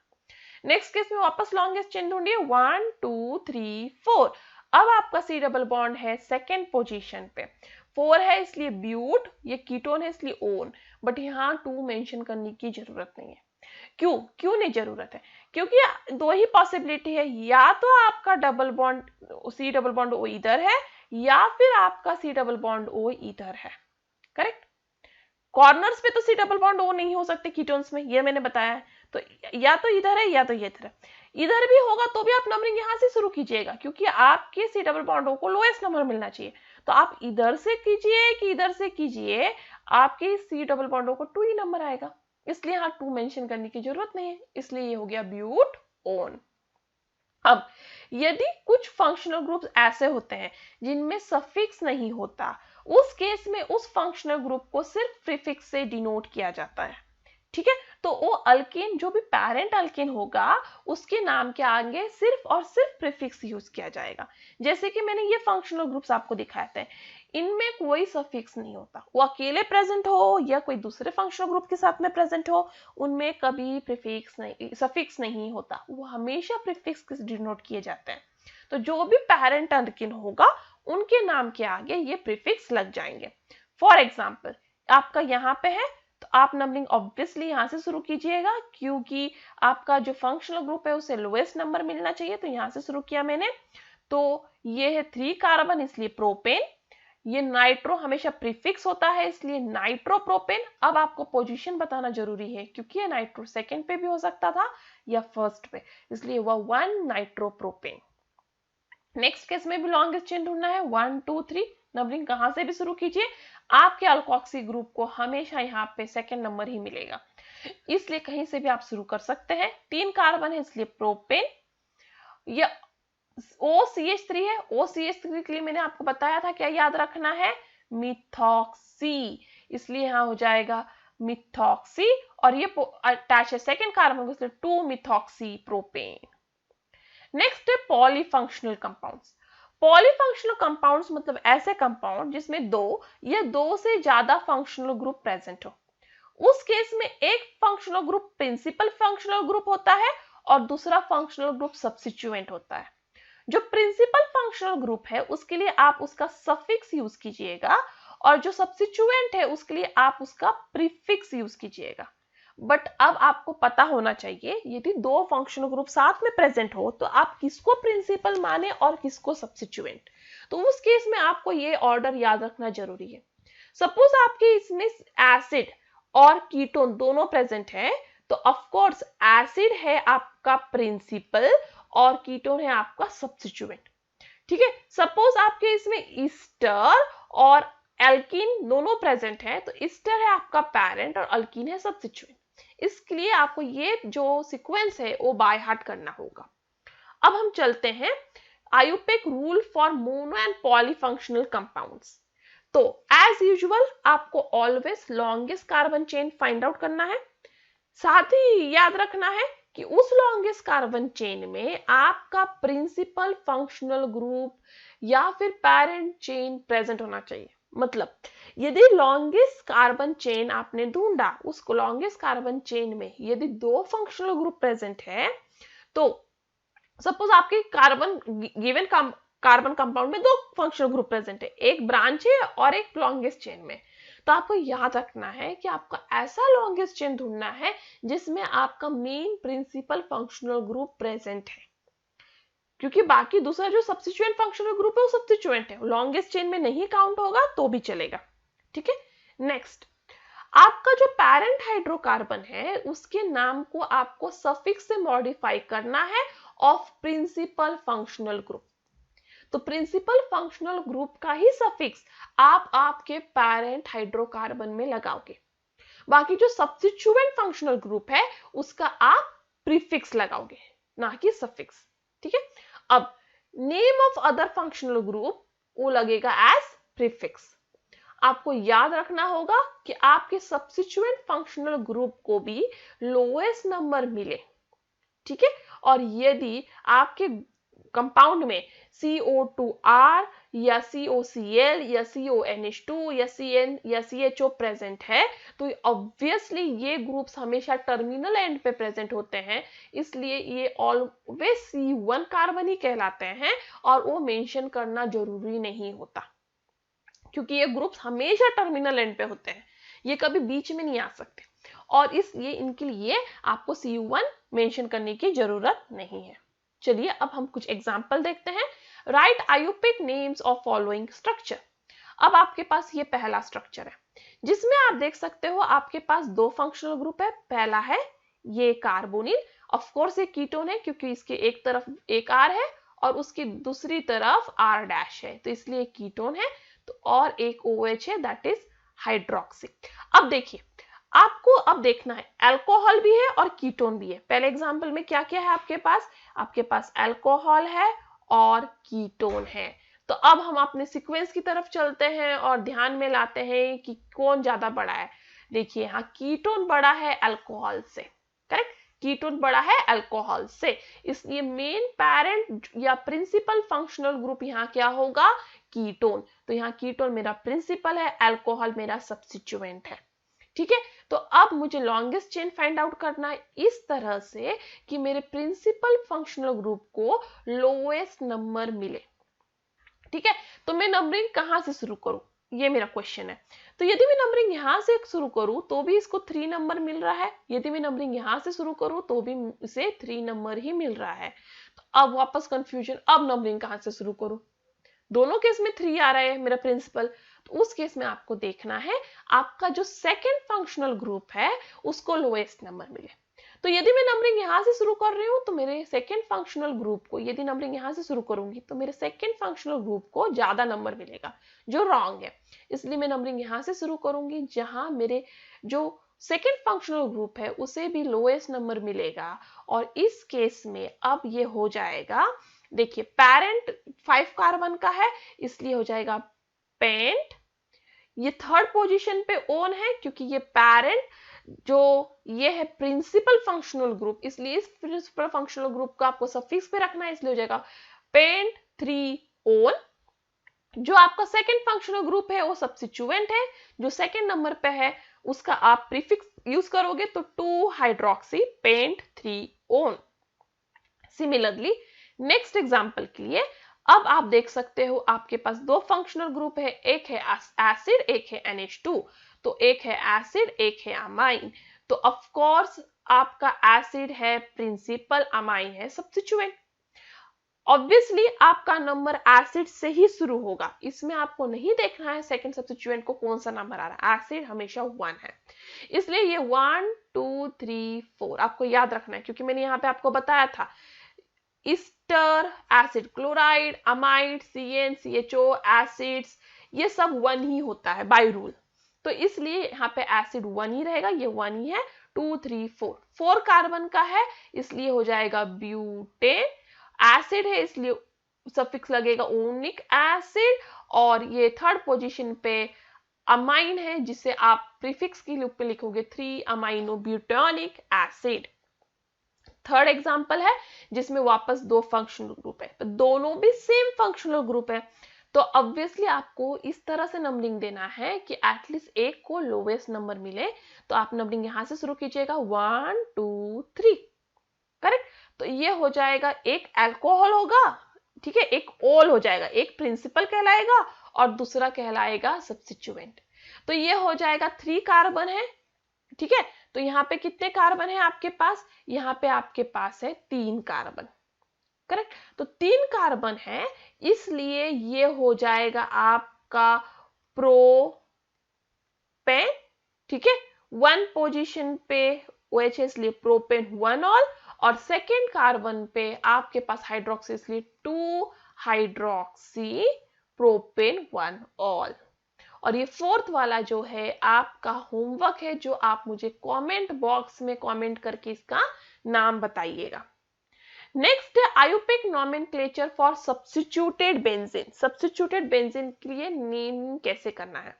Speaker 1: नेक्स्ट केस में वापस लॉन्गेस्ट चेन ढूंढिए, 1 2 3 4। अब आपका C डबल बॉन्ड है सेकेंड पोजीशन पे, 4 है इसलिए ब्यूट, ये कीटोन है इसलिए ओन, बट यहाँ 2 मेंशन करने की जरूरत नहीं है। क्यों? क्यों नहीं जरूरत है? क्योंकि दो ही पॉसिबिलिटी है, या तो आपका double bond C double bond O इधर है या फिर आपका C डबल बॉन्ड O इधर है, करेक्ट। कॉर्नर्स पे तो C डबल बॉन्ड O नहीं हो सकते कीटोन्स में, ये मैंने बताया है। तो या तो इधर है या तो ये इधर है। इधर भी होगा तो भी आप नंबरिंग यहां से शुरू कीजिएगा क्योंकि आपके C डबल बॉन्ड O को लोएस्ट नंबर मिलना चाहिए। तो आप इधर से कीजिए कि इधर से कीजिए, आपके C डबल बॉन्ड O को 2 ही नंबर आएगा, इसलिए यहाँ 2 मेंशन करने की जरूरत नहीं है, इसलिए ये हो गया ब्यूट ओन। अब यदि कुछ फंक्शनल ग्रुप्स ऐसे होते हैं जिनमें सफिक्स नहीं होता, उस केस में उस फंक्शनल ग्रुप को सिर्फ प्रीफिक्स से डिनोट किया जाता है, ठीक है। तो वो अल्केन जो भी पैरेंट अल्केन होगा उसके नाम के आगे सिर्फ और सिर्फ प्रीफिक्स यूज किया जाएगा। जैसे कि मैंने ये फंक्शनल ग्रुप्स आपको दिखाए थे, इनमें कोई सफिक्स नहीं होता, वो अकेले प्रेजेंट हो या कोई दूसरे फंक्शनल ग्रुप के साथ में प्रेजेंट हो, उनमें कभी प्रीफिक्स नहीं, सफिक्स नहीं होता, वो हमेशा प्रीफिक्स से डिनोट किए जाते हैं। तो जो भी पैरेंट अल्केन होगा उनके नाम के आगे ये प्रीफिक्स लग जाएंगे। फॉर एग्जाम्पल आपका यहाँ पे है तो आप नंबरिंग ऑब्वियसली यहां से शुरू कीजिएगा क्योंकि आपका जो फंक्शनल ग्रुप है उसे लोएस्ट नंबर मिलना चाहिए, तो यहां से शुरू किया मैंने। तो ये है 3 कार्बन इसलिए प्रोपेन, ये नाइट्रो हमेशा प्रीफिक्स होता है इसलिए नाइट्रोप्रोपेन। अब आपको पोजीशन बताना जरूरी है क्योंकि ये नाइट्रो सेकंड पे भी हो सकता था या फर्स्ट पे, इसलिए वह 1 नाइट्रोप्रोपेन। नेक्स्ट केस में भी लॉन्गेस्ट चेन ढूंढना है, 1 2 3, नंबरिंग कहां से भी शुरू कीजिए, आपके अल्कोक्सी ग्रुप को हमेशा यहाँ पे सेकंड नंबर ही मिलेगा, इसलिए कहीं से भी आप शुरू कर सकते हैं। 3 कार्बन है इसलिए प्रोपेन, या OCH3 है, OCH3 के लिए मैंने आपको बताया था क्या याद रखना है, मिथॉक्सी, इसलिए यहाँ हो जाएगा मिथॉक्सी, और ये अटैच है सेकंड कार्बन को इसलिए 2 मिथॉक्सी प्रोपेन। नेक्स्ट है पॉलीफंक्शनल कंपाउंड्स। पॉलीफंक्शनल कंपाउंड्स मतलब ऐसे कंपाउंड जिसमें 2 या 2 से ज्यादा फंक्शनल ग्रुप प्रेजेंट हो। उस केस में एक functional group principal functional group होता है और दूसरा फंक्शनल ग्रुप सब्स्टिट्यूएंट होता है। जो प्रिंसिपल फंक्शनल ग्रुप है उसके लिए आप उसका सफिक्स यूज कीजिएगा और जो सब्स्टिट्यूएंट है उसके लिए आप उसका प्रीफिक्स यूज कीजिएगा। बट अब आपको पता होना चाहिए यदि 2 फंक्शनल ग्रुप साथ में प्रेजेंट हो तो आप किसको प्रिंसिपल माने और किसको सब्स्टिट्यूएंट, तो उस केस में आपको ये ऑर्डर याद रखना जरूरी है। सपोज आपके इसमें एसिड और कीटोन दोनों प्रेजेंट है तो ऑफ कोर्स एसिड है आपका प्रिंसिपल और कीटोन है आपका सब्स्टिट्यूएंट, ठीक है। सपोज आपके इसमें ईस्टर और एल्कीन दोनों प्रेजेंट है तो ईस्टर है आपका पैरेंट और अल्कीन है सब्स्टिट्यूएंट, इसके लिए आपको ये जो सीक्वेंस है वो बाय हार्ट करना होगा। अब हम चलते हैं IUPAC rule for mono and polyfunctional compounds. तो एज यूजुअल आपको always longest carbon chain find out करना है, साथ ही याद रखना है कि उस लॉन्गेस्ट कार्बन चेन में आपका प्रिंसिपल फंक्शनल ग्रुप या फिर पैरेंट चेन प्रेजेंट होना चाहिए। मतलब यदि लॉन्गेस्ट कार्बन चेन आपने ढूंढा, उस लॉन्गेस्ट कार्बन चेन में यदि 2 फंक्शनल ग्रुप प्रेजेंट है तो सपोज आपके कार्बन गिवन कार्बन कंपाउंड में दो फंक्शनल ग्रुप प्रेजेंट है, एक ब्रांच है और एक लॉन्गेस्ट चेन में। तो आपको याद रखना है कि आपको ऐसा लॉन्गेस्ट चेन ढूंढना है जिसमें आपका main principal functional group present है, क्योंकि बाकी दूसरा जो सब्स्टिट्यूएंट फंक्शनल ग्रुप है वो सब्स्टिट्यूएंट है, लॉन्गेस्ट चेन में नहीं काउंट होगा तो भी चलेगा। ठीक है, नेक्स्ट, आपका जो पैरेंट हाइड्रोकार्बन है उसके नाम को आपको सफिक्स से मॉडिफाई करना है ऑफ प्रिंसिपल फंक्शनल ग्रुप। तो प्रिंसिपल फंक्शनल ग्रुप का ही सफिक्स आप आपके पैरेंट हाइड्रोकार्बन में लगाओगे, बाकी जो सब्स्टिट्यूएंट फंक्शनल ग्रुप है उसका आप प्रीफिक्स लगाओगे, ना कि सफिक्स। ठीक है, अब name of other functional group वो लगेगा एज प्रीफिक्स। आपको याद रखना होगा कि आपके सब्स्टिट्यूएंट फंक्शनल ग्रुप को भी लोएस्ट नंबर मिले। ठीक है, और यदि आपके कंपाउंड में CO2R या COCl या CONH2 या CN या CHO प्रेजेंट है तो ऑब्वियसली ये ग्रुप्स हमेशा टर्मिनल एंड पे प्रेजेंट होते हैं, इसलिए ये ऑलवेज C1 कार्बन ही कहलाते हैं और वो मेंशन करना जरूरी नहीं होता, क्योंकि ये ग्रुप्स हमेशा टर्मिनल एंड पे होते हैं, ये कभी बीच में नहीं आ सकते, और इसलिए इनके लिए आपको CU1 मेंशन करने की जरूरत नहीं है। चलिए अब हम कुछ एग्जांपल देखते हैं। Write IUPAC names of following structure. अब आपके पास ये पहला स्ट्रक्चर है जिसमें आप देख सकते हो आपके पास दो फंक्शनल ग्रुप है। पहला है ये कार्बोनिल, ऑफ कोर्स ये कीटोन है क्योंकि इसके एक तरफ एक R है और उसकी दूसरी तरफ R' है, तो इसलिए कीटोन है। तो और एक OH है, दैट इज हाइड्रोक्सी। अब देखिए, आपको अब देखना है अल्कोहल भी है और कीटोन भी है। पहले एग्जांपल में क्या क्या है आपके पास अल्कोहल है और कीटोन है। तो अब हम अपने सीक्वेंस की तरफ चलते हैं और ध्यान में लाते हैं कि कौन ज्यादा बड़ा है। देखिए यहाँ कीटोन बड़ा है अल्कोहल से, करेक्ट, कीटोन बड़ा है अल्कोहल से, इसलिए मेन पैरेंट या प्रिंसिपल फंक्शनल ग्रुप यहाँ क्या होगा, कीटोन। तो यहाँ कीटोन मेरा प्रिंसिपल है, अल्कोहल मेरा सब्स्टिट्यूएंट है। ठीक है, तो अब मुझे लॉन्गेस्ट चेन फाइंड आउट करना है इस तरह से कि मेरे प्रिंसिपल फंक्शनल ग्रुप को लोएस्ट नंबर मिले। ठीक है, तो मैं नंबरिंग कहां से शुरू करूं, ये मेरा क्वेश्चन है। तो यदि मैं नंबरिंग यहां से शुरू करूं तो भी इसको 3 नंबर मिल रहा है, यदि मैं नंबरिंग यहां से शुरू करूं तो भी इसे 3 नंबर ही मिल रहा है। तो अब वापस कंफ्यूजन, अब नंबरिंग कहां से शुरू करूं, दोनों केस में 3 आ रहा है मेरा प्रिंसिपल, तो उस केस में आपको देखना है आपका जो सेकंड फंक्शनल ग्रुप है उसको लोएस्ट नंबर मिले। तो यदि मैं नंबरिंग यहां से शुरू कर रही हूं तो मेरे सेकंड फंक्शनल ग्रुप को, यदि नंबरिंग यहां से शुरू करूंगी तो मेरे सेकंड फंक्शनल ग्रुप को ज्यादा नंबर मिलेगा, जो रॉन्ग है। इसलिए मैं नंबरिंग यहां से शुरू करूंगी जहां मेरे जो सेकेंड फंक्शनल ग्रुप है उसे भी लोएस्ट नंबर मिलेगा, और इस केस में अब ये हो जाएगा, देखिए पैरेंट 5 कार्बन का है इसलिए हो जाएगा पेंट। ये थर्ड पोजीशन पे ओन है क्योंकि ये पैरेंट जो ये है प्रिंसिपल फंक्शनल ग्रुप, इसलिए इस प्रिंसिपल फंक्शनल ग्रुप का आपको सफिक्स पे रखना है, इसलिए हो जाएगा पेंट 3 ओन। जो आपका सेकंड फंक्शनल ग्रुप है वो सब्स्टिट्यूएंट है, जो सेकंड नंबर पे है उसका आप प्रीफिक्स यूज करोगे तो 2 hydroxy pent 3 one. Similarly next example के लिए अब आप देख सकते हो आपके पास दो फंक्शनल ग्रुप है, एक है एसिड एक है NH2। तो एक है एसिड एक है अमाइन, तो ऑफ कोर्स आपका एसिड है प्रिंसिपल, अमाइन है सब्स्टिट्यूएंट। ऑब्वियसली आपका नंबर एसिड से ही शुरू होगा, इसमें आपको नहीं देखना है सेकंड सब्स्टिट्यूएंट को कौन सा नंबर आ रहा है, एसिड हमेशा 1 है, इसलिए ये 1 2 3 4 आपको याद रखना है, क्योंकि मैंने यहाँ पे आपको बताया था Easter, acid chloride, amide, CN, CHO acids ये सब 1 ही होता है बाय रूल, तो इसलिए यहाँ पे एसिड 1 ही रहेगा, ये 1 ही है। 2 3 4 4 कार्बन का है इसलिए हो जाएगा ब्यूटेन, एसिड है इसलिए सफिक्स लगेगा ओनिक एसिड, और ये थर्ड पोजीशन पे अमाइन है जिसे आप प्रीफिक्स के रूप में लिखोगे 3 अमाइनो ब्यूटानिक एसिड। थर्ड एग्जांपल है जिसमें वापस दो फंक्शनल ग्रुप है, तो दोनों भी सेम फंक्शनल ग्रुप है, तो ऑब्वियसली आपको इस तरह से नंबरिंग देना है कि एटलीस्ट एक को लोवेस्ट नंबर मिले, तो आप नंबरिंग यहां से शुरू कीजिएगा 1 2 3, करेक्ट। तो ये हो जाएगा, एक अल्कोहल होगा ठीक है, एक ऑल हो जाएगा, एक प्रिंसिपल कहलाएगा और दूसरा कहलाएगा सब्स्टिट्यूएंट। तो ये हो जाएगा 3 कार्बन है, ठीक है। तो यहाँ पे कितने कार्बन है आपके पास, यहाँ पे आपके पास है 3 कार्बन, करेक्ट। तो 3 कार्बन है, इसलिए ये हो जाएगा आपका प्रोपेन, ठीक है। 1 पोजीशन पे OH है इसलिए प्रोपेन 1 ऑल, और सेकेंड कार्बन पे आपके पास हाइड्रोक्सी इसलिए 2 हाइड्रोक्सी प्रोपेन 1 ऑल। और ये फोर्थ वाला जो है आपका होमवर्क है, जो आप मुझे कमेंट बॉक्स में कमेंट करके इसका नाम बताइएगा। नेक्स्ट है IUPAC nomenclature for substituted benzene. Substituted benzene के लिए नेम कैसे करना है।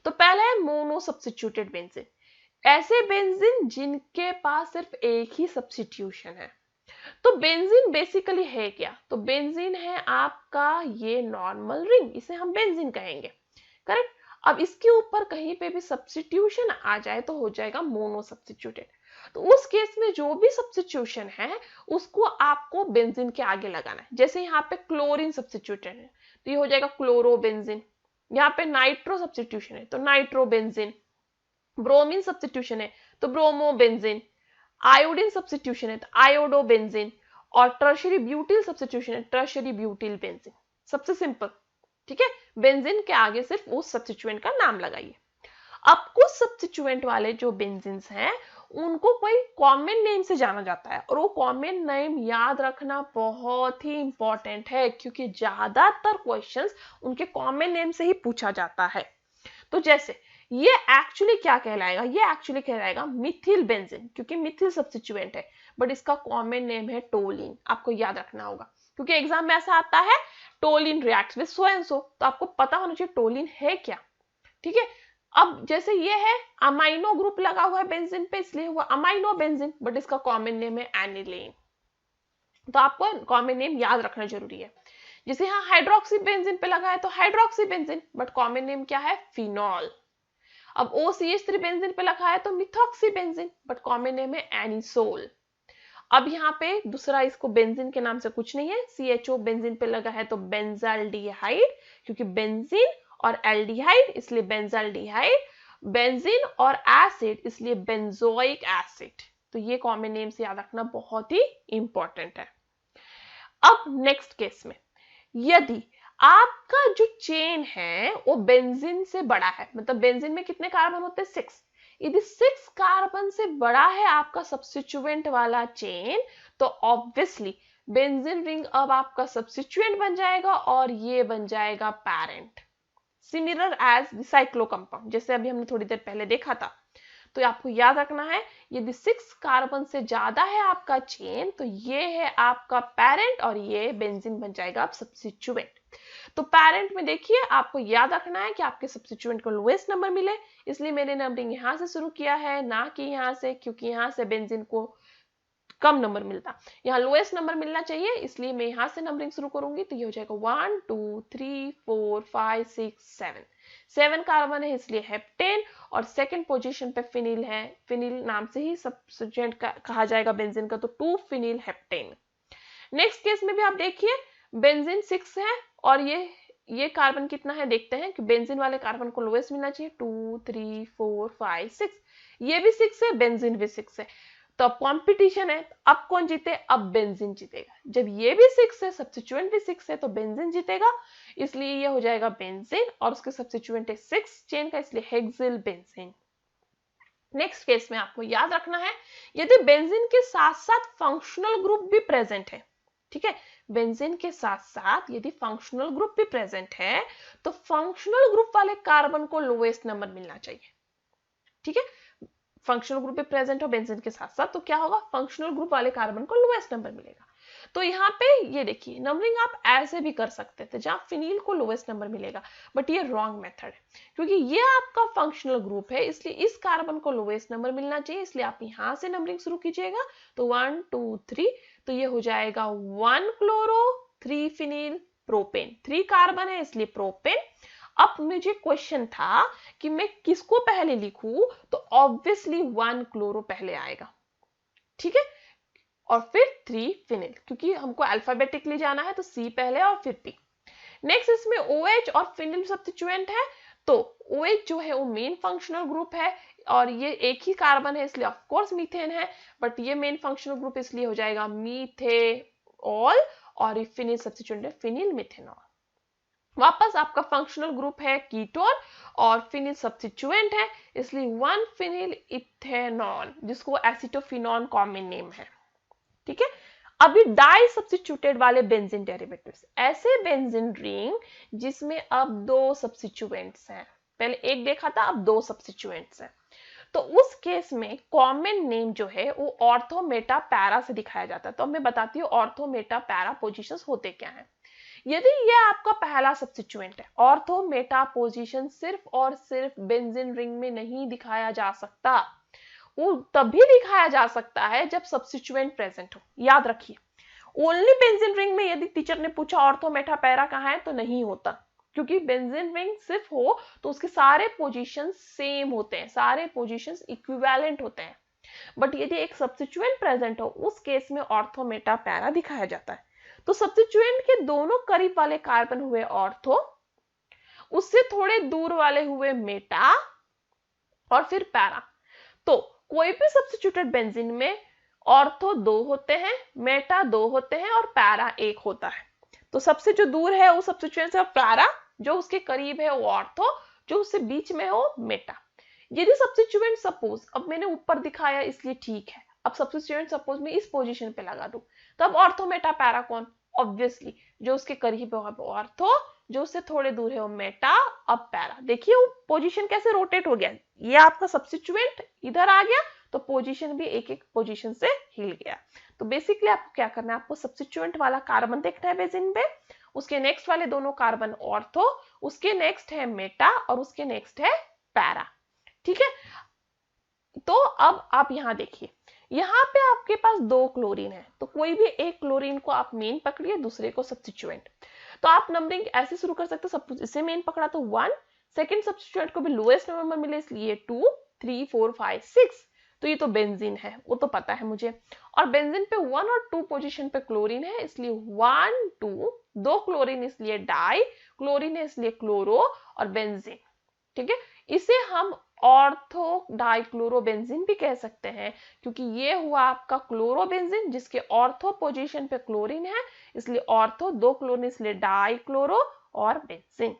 Speaker 1: तो पहला है मोनो सब्स्टिट्यूटेड बेंजीन, ऐसे बेंजीन जिनके पास सिर्फ एक ही सब्स्टिट्यूशन है। तो बेंजीन बेसिकली है क्या, तो बेंजीन है आपका ये नॉर्मल रिंग, इसे हम बेंजीन कहेंगे, करेक्ट। अब इसके ऊपर कहीं पे भी सब्स्टिट्यूशन आ जाए तो हो जाएगा मोनो सब्स्टिट्यूटेड। तो उस केस में जो भी सब्स्टिट्यूशन है उसको आपको बेंजीन के आगे लगाना है। जैसे यहाँ पे क्लोरीन सब्स्टिट्यूटेड है तो ये हो जाएगा क्लोरोबेंजीन, यहाँ पे नाइट्रो सब्स्टिट्यूशन है तो नाइट्रोबेंजीन, ब्रोमीन सब्स्टिट्यूशन है तो ब्रोमोबेंजीन, आयोडीन सब्स्टिट्यूशन है तो आयोडोबेंजीन, और टर्शियरी ब्यूटिल सब्स्टिट्यूशन है टर्शियरी ब्यूटिल बेंजीन। सबसे सिंपल, ठीक है। बेंजीन के आगे सिर्फ उस सब्स्टिट्यूएंट का नाम लगाइए। अब कुछ सब्स्टिट्यूएंट वाले जो बेंजीन्स हैं उनको कोई कॉमन नेम से जाना जाता है, और वो कॉमन नेम याद रखना बहुत ही इंपॉर्टेंट है, क्योंकि ज्यादातर क्वेश्चंस उनके कॉमन नेम से ही पूछा जाता है। तो जैसे ये एक्चुअली क्या कहलाएगा, ये एक्चुअली कहलाएगा मिथिल बेंजीन, क्योंकि मिथिल सब्स्टिट्यूएंट है, बट इसका कॉमन नेम है टोलिन। आपको याद रखना होगा, क्योंकि एग्जाम में ऐसा आता है toluene reacts with so and so, तो आपको पता होना चाहिए टोलिन है क्या, ठीक है। अब जैसे ये है अमाइनो ग्रुप लगा हुआ है बेंजीन पे इसलिए हुआ अमाइनो बेंजीन, बट इसका कॉमन नेम है एनिलीन। तो आपको कॉमन नेम याद रखना जरूरी है। जैसे यहाँ हाइड्रोक्सी बेंजीन पे लगा है तो hydroxy benzene, but common name क्या है, फिनॉल। अब OCH3 बेंजीन पे लगा है तो methoxy benzene, but common name है एनिसोल। अब यहाँ पे दूसरा इसको बेंजीन के नाम से कुछ नहीं है, CHO बेंजीन पे लगा है तो बेंजाल्डिहाइड, क्योंकि बेंजीन और एल्डिहाइड इसलिए बेंजाल्डिहाइड, बेंजीन और एसिड इसलिए बेंजोइक एसिड। तो ये कॉमन नेम से याद रखना बहुत ही इंपॉर्टेंट है। अब नेक्स्ट केस में यदि आपका जो चेन है वो बेंजीन से बड़ा है, मतलब बेंजीन में कितने कार्बन होते हैं, 6, यदि 6 कार्बन से बड़ा है आपका सब्स्टिट्यूएंट वाला चेन, तो ऑब्वियसली बेंजीन रिंग अब आपका सब्स्टिट्यूएंट बन जाएगा और ये बन जाएगा parent, similar as cyclo compound, जैसे अभी हमने थोड़ी देर पहले देखा था। तो आपको याद रखना है यदि 6 कार्बन से ज्यादा है आपका चेन तो ये है आपका पैरेंट और ये बेंजीन बन जाएगा आप सब्स्टिट्यूएंट। तो पैरेंट में देखिए आपको याद रखना है कि आपके सब्स्टिट्यूएंट को लोएस्ट नंबर मिले, इसलिए मैंने नंबरिंग यहां से शुरू किया है ना कि यहां से, क्योंकि यहां से बेंजीन को कम नंबर मिलता, यहाँ लोएस्ट नंबर मिलना चाहिए, इसलिए मैं यहां से नंबरिंग शुरू करूंगी। तो ये हो जाएगा 1 2 3 4 5 6 7, 7 कार्बन है इसलिए हेप्टेन, और सेकंड पोजीशन पे फिनिल है, फिनिल नाम से ही सब्स्टिट्यूएंट कहा जाएगा बेंजीन का, तो 2 फिनिल हेप्टेन। नेक्स्ट केस में भी आप देखिए बेंजीन 6 है और ये कार्बन कितना है देखते हैं कि बेंजीन वाले कार्बन को लोएस्ट मिलना चाहिए, 2 3 4 5 6, ये भी 6 है बेंजीन भी 6 है, तो अब कॉम्पिटिशन है, अब कौन जीते, अब बेंजीन जीतेगा। जब ये भी 6 है सब्स्टिट्यूएंट भी 6 है तो बेंजीन जीतेगा, इसलिए ये हो जाएगा बेंजीन और उसके सब्स्टिट्यूएंट है 6 चेन का, इसलिए हेक्सिल बेंजीन। नेक्स्ट केस में आपको याद रखना है यदि बेंजीन के साथ साथ फंक्शनल ग्रुप भी प्रेजेंट है, ठीक है, बेंजीन के साथ साथ यदि फंक्शनल ग्रुप भी प्रेजेंट है तो फंक्शनल ग्रुप वाले कार्बन को लोएस्ट नंबर मिलना चाहिए, ठीक है। फंक्शनल ग्रुप भी प्रेजेंट हो बेंजीन के साथ साथ तो क्या होगा, फंक्शनल ग्रुप वाले कार्बन को लोएस्ट नंबर मिलेगा। तो यहाँ पे ये देखिए नंबरिंग आप ऐसे भी कर सकते थे जहां फिनील को लोएस्ट नंबर मिलेगा, बट ये रॉन्ग मेथड है, क्योंकि ये आपका फंक्शनल ग्रुप है इसलिए इस कार्बन को लोएस्ट नंबर मिलना चाहिए, इसलिए आप यहां से नंबरिंग शुरू कीजिएगा। तो 1 2 3, तो ये हो जाएगा 1 क्लोरो 3 फिनील प्रोपेन, 3 कार्बन है इसलिए प्रोपेन। अब मुझे क्वेश्चन था कि मैं किसको पहले लिखूं, तो ऑब्वियसली 1 क्लोरो पहले आएगा, ठीक है। और फिर 3 फिनिल, क्योंकि हमको अल्फाबेटिकली जाना है तो C पहले और फिर P। नेक्स्ट इसमें OH और फिनिल सब्स्टिट्यूएंट है, तो OH जो है वो मेन फंक्शनल ग्रुप है और ये एक ही कार्बन है इसलिए ऑफ कोर्स मीथेन है, बट ये मेन फंक्शनल ग्रुप इसलिए हो जाएगा मीथेऑल और फिनिल सब्स्टिट्यूएंट है फिनिल मिथेनॉल। वापस आपका फंक्शनल ग्रुप है कीटोन और फिनिल सब्स्टिट्यूएंट है इसलिए 1 फिनिल इथेनॉल, जिसको एसिटोफिनॉन कॉमन नेम है। ठीक है, अभी डाई सब्स्टिट्यूटेड वाले बेंजीन डेरिवेटिव्स, ऐसे बेंजीन रिंग जिसमें अब 2 सब्स्टिट्यूएंट्स हैं, पहले एक देखा था अब 2 सब्स्टिट्यूएंट्स हैं, तो उस केस में कॉमन नेम जो है वो ऑर्थो मेटा पैरा से दिखाया जाता है। तो मैं बताती हूँ ऑर्थो मेटा पैरा पोजीशंस होते क्या हैं। यदि ये आपका पहला सब्स्टिट्यूएंट है, ऑर्थो मेटा पोजीशन सिर्फ और सिर्फ बेंजीन रिंग में नहीं दिखाया जा सकता, वो तभी दिखाया जा सकता है जब सब्स्टिट्यूएंट प्रेजेंट हो। याद रखिए, ओनली बेंजीन रिंग में यदि टीचर ने पूछा ऑर्थो मेटा पैरा कहाँ है तो नहीं होता, क्योंकि बेंजीन रिंग सिर्फ हो तो उसके सारे पोजीशन सेम होते हैं, सारे पोजीशंस इक्विवेलेंट होते हैं। बट यदि एक सब्स्टिट्यूएंट प्रेजेंट हो उस केस में ऑर्थो मेटा पैरा दिखाया जाता है। तो सब्स्टिट्यूएंट के दोनों करीब वाले कार्बन हुए ऑर्थो, उससे थोड़े दूर वाले हुए मेटा और फिर पैरा। तो कोई भी सब्स्टिट्यूटेड बेंजीन में ऑर्थो 2 होते हैं, मेटा 2 होते हैं और पैरा 1 होता है। तो सबसे जो दूर है वो सब्स्टिट्यूएंट से पैरा, जो उसके करीब है वो ऑर्थो, जो उससे बीच में हो मेटा। यदि सब्स्टिट्यूएंट सपोज, अब मैंने ऊपर दिखाया इसलिए ठीक है, अब सब्स्टिट्यूएंट सपोज मैं इस पोजीशन पे लगा दूं, तब ऑर्थो मेटा पैरा कौन, ऑब्वियसली जो उसके करीब है वो ऑर्थो, जो उससे थोड़े दूर है वो मेटा, अब पैरा। देखिए वो पोजीशन कैसे रोटेट हो गया, ये आपका सब्स्टिट्यूएंट इधर आ गया तो पोजीशन भी एक एक पोजीशन से हिल गया। तो बेसिकली आपको क्या करना है, आपको सब्स्टिट्यूएंट वाला कार्बन देखना है बेंजीन पे, उसके नेक्स्ट वाले दोनों कार्बन ऑर्थो, उसके नेक्स्ट है मेटा और उसके नेक्स्ट है पैरा। ठीक है, तो अब आप यहां देखिए, यहाँ पे आपके पास 2 क्लोरीन है, तो कोई भी एक क्लोरीन को आप मेन पकड़िए, दूसरे को सब्स्टिट्यूएंट। तो आप नंबरिंग ऐसे शुरू कर सकते हो, सपोज इसे मेन पकड़ा तो 1, सेकंड सब्स्टिट्यूएंट को भी लोएस्ट नंबर मिले इसलिए 2, 3, 4, 5, 6, तो ये तो बेंजीन है, वो तो पता है मुझे। और बेंजीन पे 1 और 2 पोजीशन पे क्लोरीन है इसलिए 1, 2, 2 क्लोरीन इसलिए डाई, क्लोरीन है इसलिए क्लोरो और बेंजीन। ठीक है, इसे हम ऑर्थो डाइक्लोरोबेंजीन भी कह सकते हैं, क्योंकि ये हुआ आपका क्लोरोबेंजीन जिसके ऑर्थो पोजीशन पे क्लोरीन है इसलिए ऑर्थो, 2 क्लोरीन इसलिए डाइक्लोरो और बेंजीन।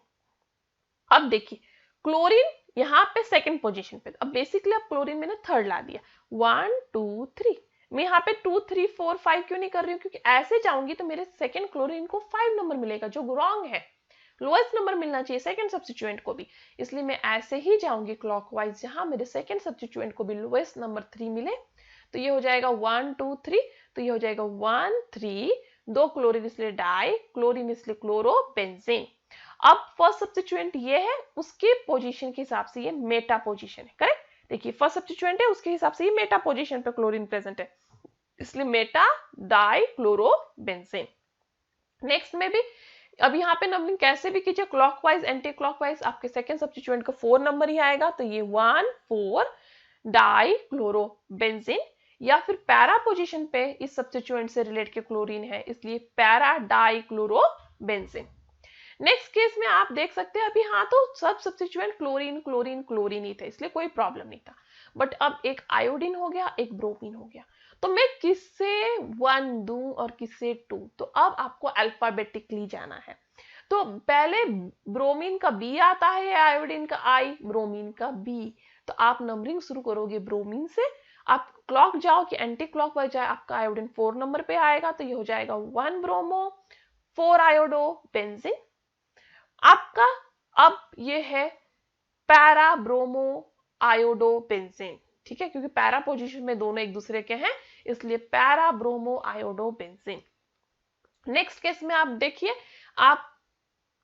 Speaker 1: अब देखिए क्लोरीन यहाँ पे सेकंड पोजीशन पे, अब बेसिकली अब क्लोरीन मैंने थर्ड ला दिया, 1, 2, 3। मैं यहाँ पे 2, 3, 4, 5 क्यों नहीं कर रही हूँ, क्योंकि ऐसे जाऊंगी तो मेरे सेकंड क्लोरीन को 5 नंबर मिलेगा, जो रॉन्ग है, लोएस्ट नंबर मिलना चाहिए सेकंड सब्स्टिट्यूएंट को भी, इसलिए मैं ऐसे ही जाऊंगी क्लॉकवाइज, जहां मेरे सेकंड सब्स्टिट्यूएंट को भी लोएस्ट नंबर 3 मिले। तो ये हो जाएगा 1, 2, 3, तो ये हो जाएगा 1, 3, 2 क्लोरीन इसलिए डाई, क्लोरीन इसलिए क्लोरो, बेंजीन। अब फर्स्ट सब्स्टिट्यूएंट ये है, उसके पोजीशन के हिसाब से ये मेटा पोजीशन है, करेक्ट। देखिए फर्स्ट सब्स्टिट्यूएंट है उसके हिसाब से ये मेटा पोजीशन पे क्लोरीन प्रेजेंट है, इसलिए Meta die chloro benzene. Next में भी अब यहाँ पे नंबरिंग कैसे भी कीजिए, क्लॉकवाइज एंटी क्लॉकवाइज, आपके सेकंड सब्स्टिट्यूएंट का 4 नंबर ही आएगा, तो ये 1, 4 डाई क्लोरो बेंजीन, या फिर पैरा पोजीशन पे इस सब्स्टिट्यूएंट से रिलेट के क्लोरीन है इसलिए para die chloro benzene. Next case में आप देख सकते हैं अभी हाँ तो सब सब्स्टिट्यूएंट क्लोरीन क्लोरीन क्लोरीन ही थे इसलिए कोई प्रॉब्लम नहीं था, बट अब एक आयोडीन हो गया एक ब्रोमीन हो गया, तो मैं किससे 1 दूं और किससे 2, तो अब आपको अल्फाबेटिकली जाना है। तो पहले ब्रोमीन का बी आता है या आयोडीन का आई, ब्रोमीन का बी, तो आप नंबरिंग शुरू करोगे ब्रोमीन से, आप क्लॉक जाओ कि एंटी क्लॉक वाइज जाए, आपका आयोडीन 4 नंबर पे आएगा, तो ये हो जाएगा 1 ब्रोमो 4 आयोडो बेंजीन। आपका अब ये है पैरा ब्रोमो आयोडो बेंजीन, ठीक है, क्योंकि पैरा पोजीशन में दोनों एक दूसरे के हैं इसलिए para bromo iodo benzene. Next case में आप देखिए, आप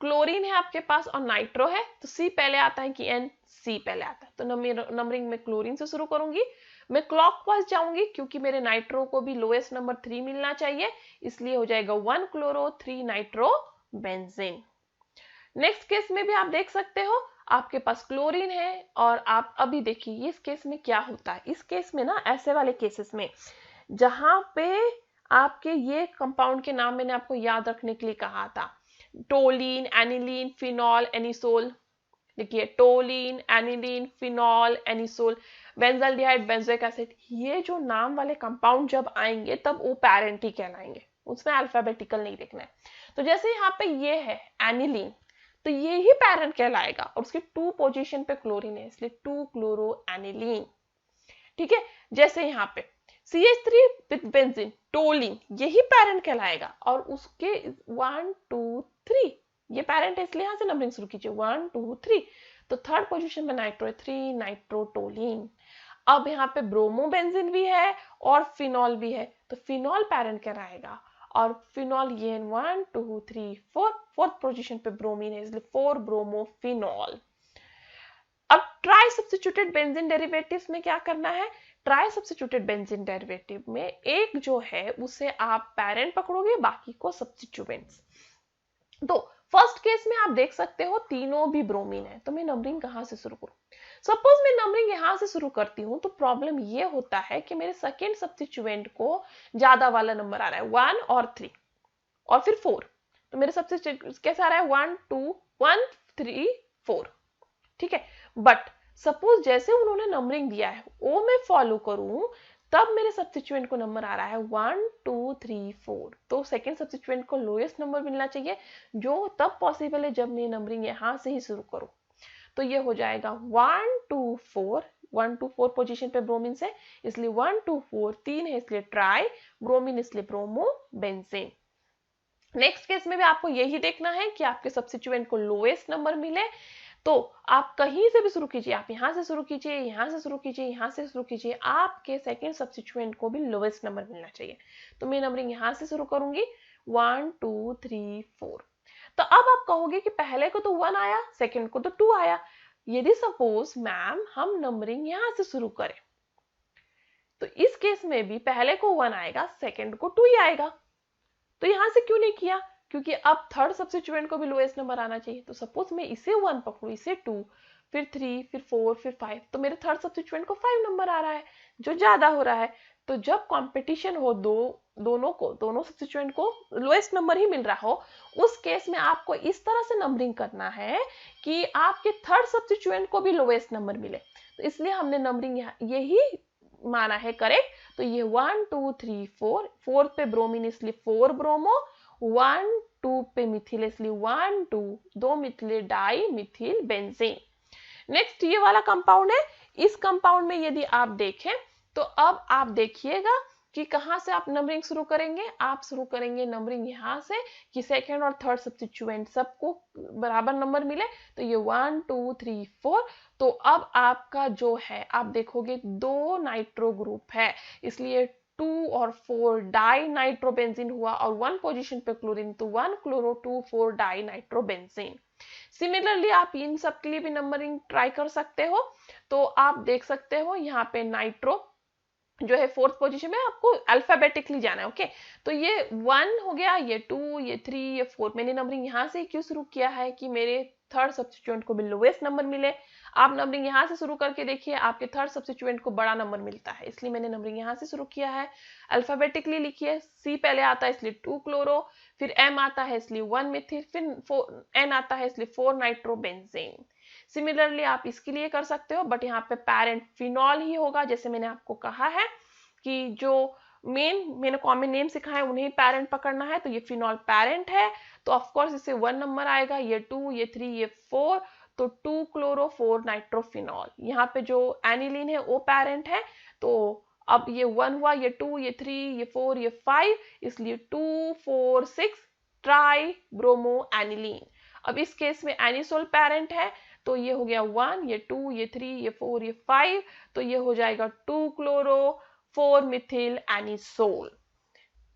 Speaker 1: क्लोरीन है आपके पास और नाइट्रो है, तो सी पहले आता है कि एन, सी पहले आता है, तो नंबरिंग में क्लोरीन से शुरू करूंगी, मैं क्लॉकवाइज जाऊंगी क्योंकि मेरे नाइट्रो को भी लोएस्ट नंबर 3 मिलना चाहिए, इसलिए हो जाएगा 1 chloro 3 nitro benzene. Next case में भी आप देख सकते हो आपके पास क्लोरीन है और आप अभी देखिए इस केस में क्या होता है, इस केस में ना ऐसे वाले केसेस में जहां पे आपके ये कंपाउंड के नाम मैंने आपको याद रखने के लिए कहा था, टोलिन, एनिलीन, फिनॉल, एनिसोल। देखिए toluene, aniline, phenol, anisole, benzaldehyde, benzoic acid, ये जो नाम वाले कंपाउंड जब आएंगे तब वो पैरेंट ही कहलाएंगे, उसमें अल्फाबेटिकल नहीं देखना है। तो जैसे यहाँ पे ये है एनिलीन, तो ये ही पैरेंट कहलाएगा और उसके 2 पोजीशन पे क्लोरीन है, इसलिए 2 क्लोरो एनिलीन। ठीक है, जैसे यहाँ पे CH3 विद बेंजीन, टोलिन, यही पैरेंट कहलाएगा और उसके 1 2 3 ये पैरेंट है, इसलिए यहां से नंबरिंग शुरू कीजिए 1 2 3। तो थर्ड पोजीशन पे नाइट्रो है 3 नाइट्रोटोलिन। अब यहाँ पे ब्रोमोबेंजीन भी है और फिनॉल भी है, तो फिनॉल पैरेंट कहलाएगा और फिनॉल ये 1 2 3 4, फोर्थ पोजीशन पे ब्रोमीन है, इसलिए 4 ब्रोमोफिनॉल। अब ट्राई सब्स्टिट्यूटेड बेंजीन डेरिवेटिव्स में क्या करना है, ट्राई सब्स्टिट्यूटेड बेंजीन डेरिवेटिव में एक जो है उसे आप पैरेंट पकड़ोगे, बाकी को सब्स्टिट्यूएंट्स। तो फर्स्ट केस में आप देख सकते हो तीनों भी ब्रोमीन है, तो मैं नंबरिंग कहां से शुरू करूं। सपोज मैं नंबरिंग यहां से शुरू करती हूं तो प्रॉब्लम ये होता है कि मेरे सेकेंड सब्स्टिट्यूएंट को ज्यादा वाला नंबर आ रहा है 1 और 3 और फिर 4, तो मेरे सब्स्टिट्यूएंट कैसा आ रहा है 1 2 1 3 4। ठीक है, बट सपोज जैसे उन्होंने नंबरिंग दिया है वो मैं फॉलो करूं, तब मेरे सब्स्टिट्यूएंट को नंबर आ रहा है 1 2 3 4, तो सेकंड सब्स्टिट्यूएंट को लोएस्ट नंबर मिलना चाहिए, जो तब पॉसिबल है जब मैं नंबरिंग यहां से ही शुरू करूं। तो ये हो जाएगा 1 2 4, 1 2 4 पोजीशन पे ब्रोमीन से, इसलिए 1 2 4 3 है इसलिए ट्राई, ब्रोमीन इसलिए ब्रोमो बेंजीन। नेक्स्ट केस में भी आपको यही देखना है कि आपके सब्स्टिट्यूएंट को लोएस्ट नंबर मिले, तो आप कहीं से भी शुरू कीजिए, आप यहां से शुरू कीजिए, यहां से शुरू कीजिए, यहां से शुरू कीजिए, आपके सेकंड सब्स्टिट्यूएंट को भी लोएस्ट नंबर मिलना चाहिए। तो मैं नंबरिंग यहां से शुरू करूंगी 1 2 3 4। तो अब आप कहोगे कि पहले को तो 1 आया, सेकंड को तो 2 आया, यदि सपोज मैम हम नंबरिंग यहां से शुरू करें तो इस केस में भी पहले को 1 आएगा, सेकंड को 2 ही आएगा। तो यहां से क्यों नहीं किया, क्योंकि अब थर्ड सब्स्टिट्यूएंट को भी लोएस्ट नंबर आना चाहिए। तो सपोज मैं इसे 1 पकड़ू, इसे 2, फिर 3, फिर 4, फिर 5, तो मेरे थर्ड सब्स्टिट्यूएंट को 5 नंबर आ रहा है, जो ज्यादा हो रहा है। तो जब कंपटीशन हो दोनों सब्स्टिट्यूएंट को लोएस्ट नंबर ही मिल रहा हो, उस केस में आपको इस तरह से नंबरिंग करना है कि आपके थर्ड सब्स्टिट्यूएंट को भी लोएस्ट नंबर मिले। तो इसलिए हमने नंबरिंग यही माना है करेक्ट। तो ये 1 2 3 4, फोर्थ पे ब्रोमीन इसलिए 4 ब्रोमो, 1 2 पे मिथिल इसलिए 1 2, 2 methyl di methyl benzene. Next ये वाला कंपाउंड है, इस कंपाउंड में यदि आप देखें तो अब आप देखिएगा कि कहां से आप नंबरिंग शुरू करेंगे, आप शुरू करेंगे नंबरिंग यहां से कि सेकंड और थर्ड सब्स्टिट्यूएंट सबको बराबर नंबर मिले। तो ये 1 2 3 4, तो अब आपका जो है आप देखोगे 2 नाइट्रो ग्रुप है, इसलिए 2 और 4 डाई नाइट्रोबेंजीन हुआ और 1 पोजीशन पे क्लोरीन, तो 1 क्लोरो 2 4 डाई नाइट्रोबेंजीन। सिमिलरली आप इन सब के लिए भी नंबरिंग ट्राई कर सकते हो। तो आप देख सकते हो यहाँ पे नाइट्रो जो है फोर्थ पोजीशन में, आपको अल्फाबेटिकली जाना है। ओके, तो ये 1 हो गया, ये 2, ये 3, ये 4। मैंने नंबरिंग यहाँ से क्यों शुरू किया है कि मेरे थर्ड सब्स्टिट्यूएंट को भी लोएस्ट नंबर मिले। आप नंबरिंग यहाँ से शुरू करके देखिए, आपके थर्ड सब्स्टिट्यूएंट को बड़ा नंबर मिलता है, इसलिए मैंने नंबरिंग यहाँ से शुरू किया है। अल्फाबेटिकली लिखिए, सी पहले आता है इसलिए 2 क्लोरो, फिर एम आता है इसलिए 1 मिथिल, फिर एन आता है इसलिए 4 नाइट्रोबेंजीन। सिमिलरली आप इसके लिए कर सकते हो, बट यहाँ पे पैरेंट फिनॉल ही होगा, जैसे मैंने आपको कहा है कि जो मैंने कॉमन नेम सिखाया है उन्हें पैरेंट पकड़ना है। तो ये फिनॉल पैरेंट है, तो ऑफ कोर्स इसे 1 नंबर आएगा, ये 2, ये 3, ये 4, तो 2 क्लोरो 4 नाइट्रोफिनॉल। यहाँ पे जो एनिलीन है वो पैरेंट है, तो अब ये 1 हुआ, ये 2, ये 3, ये 4, ये 5, इसलिए 2 4 6 ट्राई ब्रोमो एनिलीन। अब इस केस में एनिसोल पैरेंट है, तो ये हो गया 1, ये 2, ये 3, ये 4, ये 5, तो ये हो जाएगा 2 chloro 4 methyl anisole.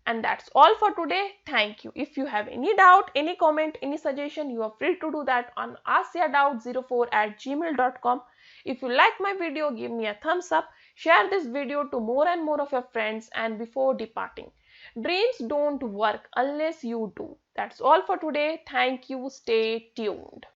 Speaker 1: And that's all for today. Thank you. If you have any doubt, any comment, any suggestion, you are free to do that on askyourdoubt04@gmail.com. If you like my video, give me a thumbs up. Share this video to more and more of your friends. And before departing, dreams don't work unless you do. That's all for today. Thank you. Stay tuned.